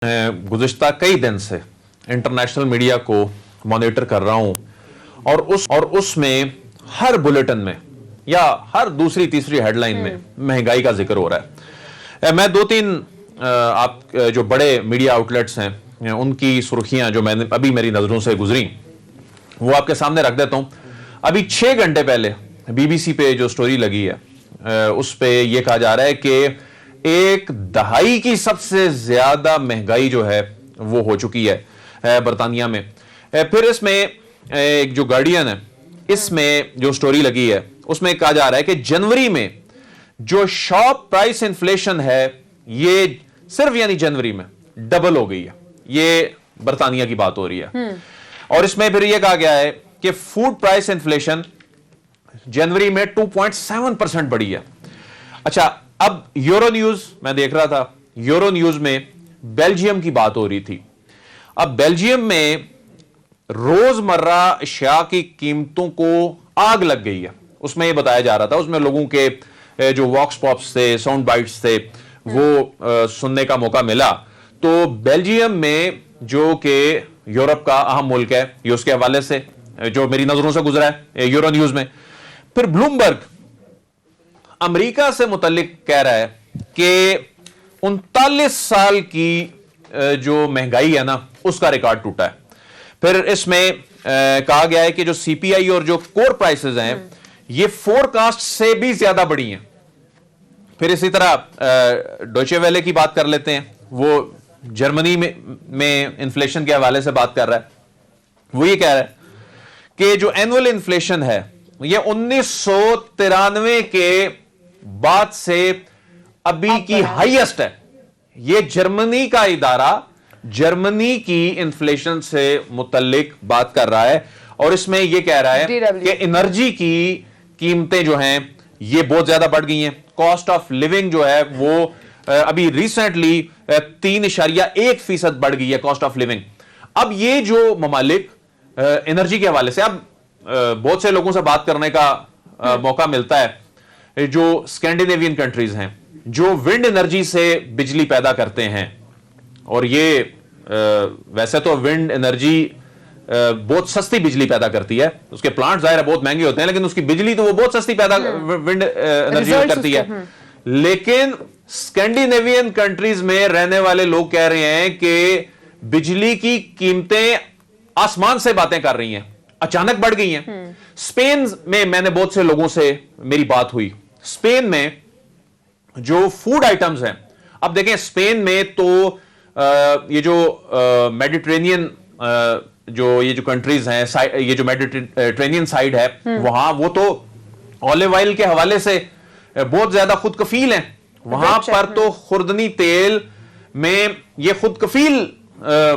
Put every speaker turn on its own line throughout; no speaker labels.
गुज़िश्ता कई दिन से इंटरनेशनल मीडिया को मॉनिटर कर रहा हूं और उसमें हर बुलेटिन में या हर दूसरी तीसरी हेडलाइन में महंगाई का जिक्र हो रहा है। मैं दो तीन आप जो बड़े मीडिया आउटलेट्स हैं उनकी सुर्खियां जो मैंने अभी मेरी नजरों से गुजरी वो आपके सामने रख देता हूं। अभी 6 घंटे पहले बीबीसी पे जो स्टोरी लगी है उस पे ये कहा जा रहा है कि एक दहाई की सबसे ज्यादा महंगाई जो है वो हो चुकी है बरतानिया में। फिर इसमें एक जो गार्डियन है इसमें जो स्टोरी लगी है उसमें कहा जा रहा है कि जनवरी में जो शॉप प्राइस इन्फ्लेशन है ये सिर्फ यानी जनवरी में डबल हो गई है। ये बरतानिया की बात हो रही है। और इसमें फिर यह कहा गया है कि फूड प्राइस इन्फ्लेशन जनवरी में 2.7% बढ़ी है। अच्छा, अब यूरो न्यूज मैं देख रहा था, यूरो न्यूज में बेल्जियम की बात हो रही थी। अब बेल्जियम में रोजमर्रा अशिया की कीमतों को आग लग गई है। उसमें यह बताया जा रहा था, उसमें लोगों के जो वॉक्स पॉप्स थे, साउंड बाइट्स थे, वो सुनने का मौका मिला। तो बेल्जियम में जो कि यूरोप का अहम मुल्क है, ये उसके हवाले से जो मेरी नजरों से गुजरा है यूरो न्यूज में। फिर ब्लूमबर्ग अमेरिका से मुतल्लिक कह रहा है कि 39 साल की जो महंगाई है ना उसका रिकॉर्ड टूटा है। फिर इसमें कहा गया है कि जो सीपीआई और जो कोर प्राइसेस हैं ये फोरकास्ट से भी ज्यादा बढ़ी हैं। फिर इसी तरह डॉइचे वेले की बात कर लेते हैं, वो जर्मनी में इन्फ्लेशन के हवाले से बात कर रहा है। वो ये कह रहा है कि जो एनुअल इन्फ्लेशन है ये 1993 के बाद से अभी की हाईएस्ट है। ये जर्मनी का इदारा जर्मनी की इन्फ्लेशन से मुतल्लिक बात कर रहा है और इसमें यह कह रहा है कि एनर्जी की कीमतें जो हैं ये बहुत ज्यादा बढ़ गई हैं। कॉस्ट ऑफ लिविंग जो है वो अभी रिसेंटली 3.1% बढ़ गई है कॉस्ट ऑफ लिविंग। अब ये जो ममालिक एनर्जी के हवाले से अब बहुत से लोगों से बात करने का मौका मिलता है, जो स्कैंडिनेवियन कंट्रीज हैं जो विंड एनर्जी से बिजली पैदा करते हैं। और ये वैसे तो विंड एनर्जी बहुत सस्ती बिजली पैदा करती है, उसके प्लांट जाहिर है बहुत महंगे होते हैं लेकिन उसकी बिजली तो वो बहुत सस्ती पैदा विंड एनर्जी करती है। लेकिन स्कैंडिनेवियन कंट्रीज में रहने वाले लोग कह रहे हैं कि बिजली की कीमतें आसमान से बातें कर रही हैं, अचानक बढ़ गई हैं। स्पेन में मैंने बहुत से लोगों से मेरी बात हुई, स्पेन में जो फूड आइटम्स हैं, अब देखें स्पेन में तो ये जो मेडिटेरेनियन ये जो कंट्रीज हैं, ये जो मेडिटेरेनियन साइड है वहां वो तो ऑलिव ऑयल के हवाले से बहुत ज्यादा खुद कफील हैं। वहां पर तो खुर्दनी तेल में ये खुद कफील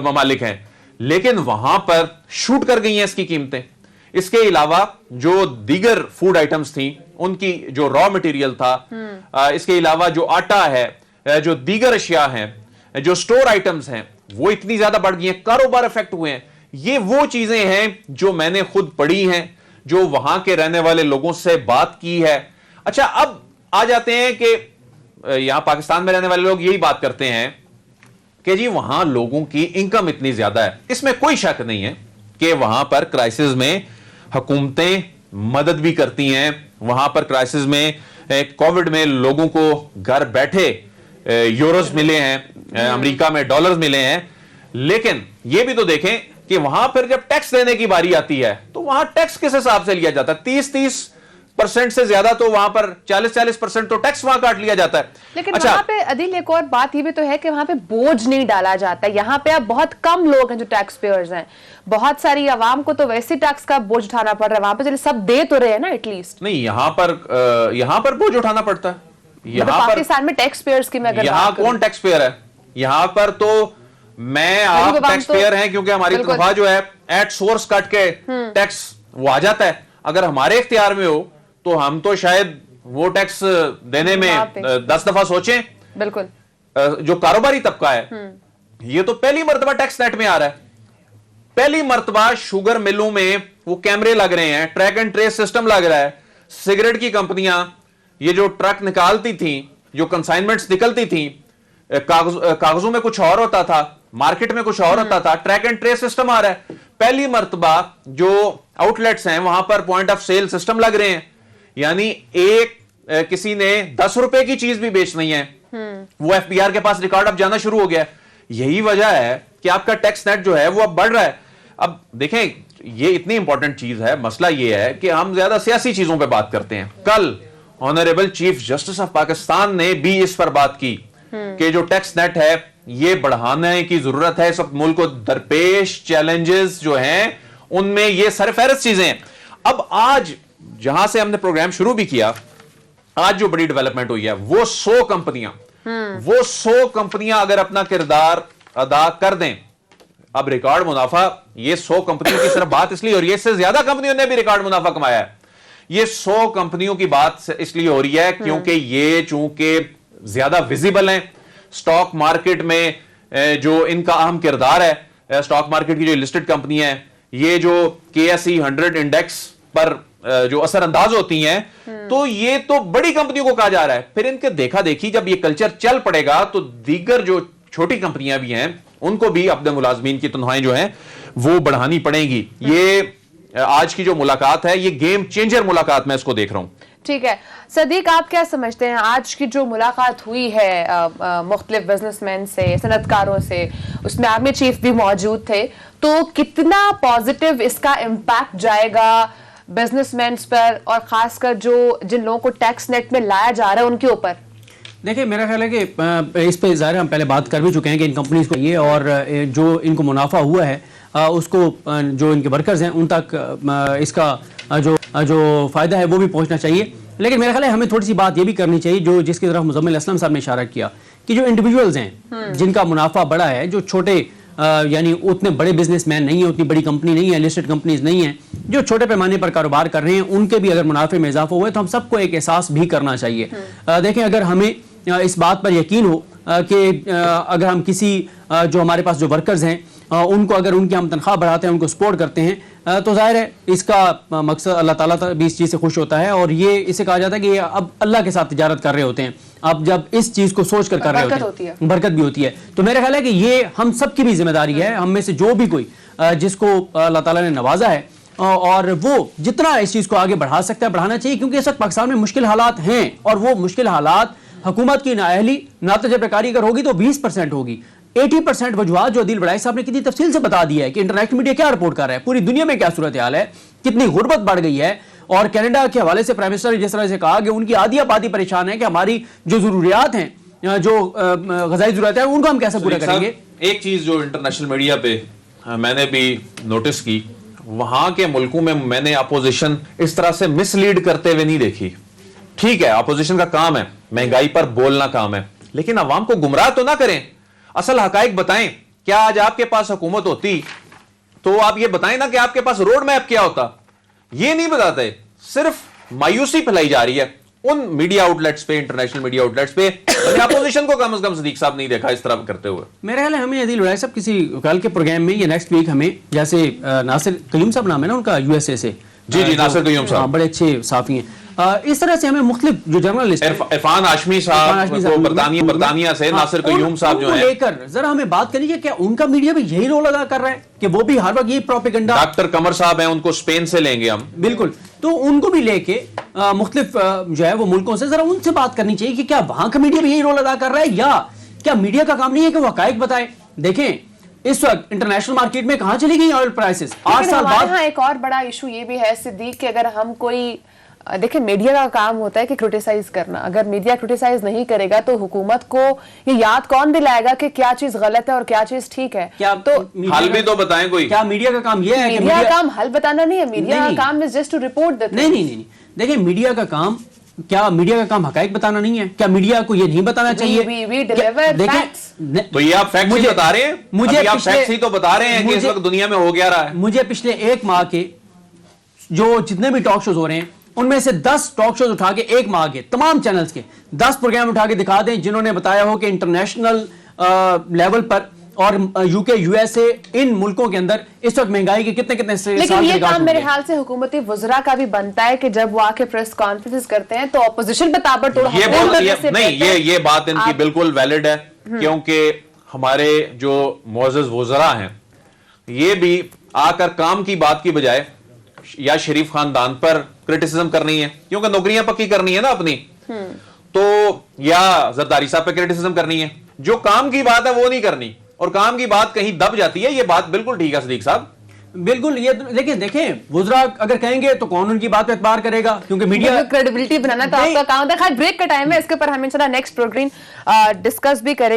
ममालिक हैं, लेकिन वहां पर शूट कर गई हैं इसकी कीमतें। इसके अलावा जो दीगर फूड आइटम्स थी उनकी जो रॉ मटेरियल था, इसके अलावा जो आटा है, जो दीगर अशिया हैं, जो स्टोर आइटम्स हैं वो इतनी ज्यादा बढ़ गई हैं, कारोबार इफेक्ट हुए हैं। ये वो चीजें हैं जो मैंने खुद पढ़ी हैं, जो वहां के रहने वाले लोगों से बात की है। अच्छा, अब आ जाते हैं कि यहां पाकिस्तान में रहने वाले लोग यही बात करते हैं कि जी वहां लोगों की इनकम इतनी ज्यादा है। इसमें कोई शक नहीं है कि वहां पर क्राइसिस में हुकूमतें मदद भी करती हैं। वहां पर क्राइसिस में कोविड में लोगों को घर बैठे यूरोस मिले हैं, अमेरिका में डॉलर्स मिले हैं। लेकिन यह भी तो देखें कि वहां पर जब टैक्स देने की बारी आती है तो वहां टैक्स किस हिसाब से लिया जाता है। 30% से ज्यादा तो वहां पर 40% तो टैक्स वहां काट लिया जाता है।
लेकिन वहां पे अदिल एक और बात ये भी तो है कि वहां पे बोझ नहीं डाला जाता। यहाँ पे अब बहुत कम लोग हैं जो टैक्स पेयर्स हैं, बहुत सारी आवाम को तो वैसे टैक्स का बोझ उठाना पड़ रहा है। वहां पे चलिए सब दे तो रहे हैं ना एटलीस्ट।
नहीं, यहाँ पर बोझ उठाना पड़ता है। यहाँ पर
पाकिस्तान में टैक्स पेयर्स की मैं अगर
यहाँ कौन टैक्स पेयर है? यहाँ पर तो मैं आप टैक्स पेयर हैं क्योंकि हमारी तनख्वाह जो है एट सोर्स कट के टैक्स वो आ जाता है। अगर हमारे इख्तियार में हो तो हम तो शायद वो टैक्स देने में 10 दफा सोचें।
बिल्कुल।
जो कारोबारी तबका है ये तो पहली मर्तबा टैक्स नेट में आ रहा है। पहली मर्तबा शुगर मिलों में वो कैमरे लग रहे हैं, ट्रैक एंड ट्रेस सिस्टम लग रहा है। सिगरेट की कंपनियां ये जो ट्रक निकालती थी, जो कंसाइनमेंट्स निकलती थी कागजों में कुछ और होता था, मार्केट में कुछ और होता था, ट्रैक एंड ट्रेस सिस्टम आ रहा है। पहली मर्तबा जो आउटलेट्स हैं वहां पर पॉइंट ऑफ सेल सिस्टम लग रहे हैं, यानी किसी ने 10 रुपए की चीज भी बेचनी है, वो एफबीआर के पास रिकॉर्ड अब जाना शुरू हो गया। यही वजह है कि आपका टैक्स नेट जो है वो अब बढ़ रहा है। अब देखें, ये इतनी इंपॉर्टेंट चीज है, मसला ये है कि हम ज्यादा सियासी चीजों पे बात करते हैं। कल honourable chief justice of Pakistan ने भी इस पर बात की कि जो टैक्स नेट है ये बढ़ाने की जरूरत है। सब मुल्क को दरपेश चैलेंजेस जो हैं उनमें ये सरफहरिस्त चीजें हैं। अब आज जहां से हमने प्रोग्राम शुरू भी किया, आज जो बड़ी डेवलपमेंट हुई है वो 100 कंपनियां अगर अपना किरदार अदा कर दें, अब रिकॉर्ड मुनाफा, ये 100 कंपनियों की सिर्फ बात इसलिए हो रही है, इससे ज्यादा कंपनियों ने भी रिकॉर्ड मुनाफा कमाया है। ये 100 कंपनियों की बात इसलिए हो रही है क्योंकि ये चूंकि ज्यादा विजिबल हैं स्टॉक मार्केट में, जो इनका अहम किरदार है, स्टॉक मार्केट की जो लिस्टेड कंपनी है, ये जो KSE 100 इंडेक्स पर जो असर अंदाज होती हैं, तो ये तो बड़ी कंपनियों को कहा जा रहा है। फिर इनके देखा देखी जब ये कल्चर चल पड़ेगा तो दीगर जो छोटी कंपनियां भी हैं उनको भी अपने मुलाजमीन की तनख्वाहें जो हैं वो बढ़ानी पड़ेंगी। ये आज की जो मुलाकात है ये गेम चेंजर मुलाकात मैं इसको देख रहा हूं।
ठीक है सदीक, आप क्या समझते हैं आज की जो मुलाकात हुई है मुख्तलिफ बिजनेसमैन से, सनतकारों से, उसमें आर्मी चीफ भी मौजूद थे, तो कितना पॉजिटिव इसका इम्पैक्ट जाएगा बिजनेसमैन पर और खासकर जो जिन लोगों को टैक्स नेट में लाया जा रहा है उनके ऊपर?
देखिए मेरा ख्याल है कि इस पे ज़ाहिर हम पहले बात कर भी चुके हैं कि इन कंपनीज को ये और जो इनको मुनाफा हुआ है उसको जो इनके वर्कर्स हैं उन तक इसका जो फ़ायदा है वो भी पहुंचना चाहिए। लेकिन मेरा ख्याल है हमें थोड़ी सी बात ये भी करनी चाहिए जो जिसकी तरफ मुज़म्मिल असलम साहब ने इशारा किया कि जो इंडिविजुअल्स हैं जिनका मुनाफा बड़ा है, जो छोटे यानी उतने बड़े बिजनेसमैन नहीं है, उतनी बड़ी कंपनी नहीं है, लिस्टेड कंपनीज नहीं है, जो छोटे पैमाने पर कारोबार कर रहे हैं, उनके भी अगर मुनाफे में इजाफा हुआ है तो हम सबको एक एहसास भी करना चाहिए। देखें, अगर हमें इस बात पर यकीन हो कि अगर हम किसी जो हमारे पास जो वर्कर्स हैं उनको अगर उनकी हम तनख्वाह बढ़ाते हैं, उनको सपोर्ट करते हैं, तो जाहिर है इसका मकसद अल्लाह ताला भी इस चीज़ से खुश होता है और ये इसे कहा जाता है कि अब अल्लाह के साथ तिजारत कर रहे होते हैं। अब जब इस चीज़ को सोच कर रहे होते हैं, बरकत भी होती है। तो मेरा ख्याल है कि ये हम सब की भी जिम्मेदारी है, हम में से जो भी कोई जिसको अल्लाह ताला ने नवाजा है और वो जितना इस चीज़ को आगे बढ़ा सकता है बढ़ाना चाहिए, क्योंकि इस वक्त पाकिस्तान में मुश्किल हालात हैं और वो मुश्किल हालात हुकूमत की नाअहली, नातजबकारी अगर होगी तो 20% होगी। 80% वजूहात जो अदील बड़ाई साहब ने कितनी तफसील से बता दिया है कि इंटरनेशनल मीडिया क्या रिपोर्ट कर रहा है, पूरी दुनिया में क्या सूरत हाल है, कितनी गुर्बत बढ़ गई है। और कनाडा के हवाले से प्राइम मिनिस्टर ने जिस तरह से कहा कि उनकी आधी आबादी परेशान है कि हमारी जो जरूरियात हैं, जो ग़िज़ाई ज़रूरत है, उनको हम कैसे पूरा करेंगे।
एक चीज जो इंटरनेशनल मीडिया पे मैंने भी नोटिस की, वहां के मुल्कों में मैंने अपोजिशन इस तरह से मिसलीड करते हुए नहीं देखी। ठीक है, अपोजिशन का काम है, महंगाई पर बोलना काम है, लेकिन अवाम को गुमराह तो ना करें, असल हकाइक बताएं। क्या आज आपके पास हुकूमत होती तो आप ये बताएं ना कि आपके पास रोड मैप क्या होता, ये नहीं बताते, सिर्फ मायूसी फैलाई जा रही है उन मीडिया आउटलेट्स पे, इंटरनेशनल मीडिया आउटलेट्स पे। अपोजिशन को कम से कम सदीक साहब नहीं देखा इस तरह करते हुए।
मेरे ख्याल है हमें अदील बड़ाई साहब किसी कल के प्रोग्राम में या नेक्स्ट वीक हमें, जैसे नासिर कयूम साहब नाम है ना उनका, USA से,
जी नासिर कयूम साहब
बड़े अच्छे साफी हैं, इस तरह से हमें मुख्तलिफ जो जर्नलिस्ट
इरफान हाशमी साहब बरतानिया से, नासिर कयूम साहब जो है, लेकर
जरा हमें बात करनी चाहिए क्या उनका मीडिया भी यही रोल अदा कर रहा है कि वो भी हर वक्त यही प्रोपेगेंडा।
डॉक्टर कमर साहब हैं, उनको स्पेन से लेंगे हम,
बिल्कुल, तो उनको भी लेके मुख्तलिफ जो है वो मुल्कों से जरा उनसे बात करनी चाहिए कि क्या वहां का मीडिया भी यही रोल अदा कर रहा है, या क्या मीडिया का काम नहीं है कि वो हकाइक बताए। देखें इस वक्त इंटरनेशनल मार्केट में कहां चली गई ऑयल प्राइसेस, 8 साल बाद।
एक और बड़ा इशू ये भी है सिद्दीक कि अगर हम कोई देखिए, मीडिया का काम होता है कि क्रिटिसाइज करना, अगर मीडिया क्रिटिसाइज नहीं करेगा तो हुकूमत को ये याद कौन दिलाएगा कि क्या चीज गलत है और क्या चीज ठीक है।
क्या
तो हल भी तो बताएं कोई।
क्या मीडिया का काम ये है कि
मीडिया का काम हल बताना नहीं है, मीडिया का काम is just to report the things.
नहीं, देखिए मीडिया का काम, क्या मीडिया का काम हकाइक बताना नहीं है? क्या मीडिया को ये नहीं बताना चाहिए?
तो ये आप फैक्ट ही बता रहे हैं, मुझे आप फैक्ट ही तो बता रहे हैं कि इस वक्त दुनिया में हो क्या रहा है।
मुझे पिछले 1 माह के जो जितने भी टॉक शोज हो रहे हैं उनमें से 10 टॉक शोज उठा के 1 माह के तमाम चैनल्स के 10 प्रोग्राम उठा के दिखा दें जिन्होंने बताया हो कि इंटरनेशनल लेवल पर اور यूके यूएसए इन मुल्कों के अंदर इस वक्त महंगाई के कितने
लेकिन ये काम मेरे ख्याल से हुकूमती वज़रा का भी बनता है कि जब वो आके प्रेस कॉन्फ्रेंस करते हैं तो ऑपोजिशन पे ताबड़तोड़
ये बात इनकी बिल्कुल वैलिड है, क्योंकि हमारे जो मुअज़्ज़ज़ वज़रा हैं ये भी आकर काम की बात की बजाय या शरीफ खानदान पर क्रिटिसिज्म करनी है, क्योंकि नौकरियां पक्की करनी है ना अपनी, तो या जरदारी साहब पे क्रिटिसिज्म करनी है, जो काम की बात है वो नहीं करनी, और काम की बात कहीं दब जाती है। ये बात बिल्कुल ठीक है सदीक साहब,
बिल्कुल। ये लेकिन देखें, वुज़रा अगर कहेंगे तो कौन उनकी बात पे एतबार करेगा, क्योंकि मीडिया
क्रेडिबिलिटी बनाना तो आपका काम है। खैर ब्रेक का टाइम है, इसके ऊपर हम इंशाल्लाह नेक्स्ट प्रोग्राम डिस्कस भी करेंगे।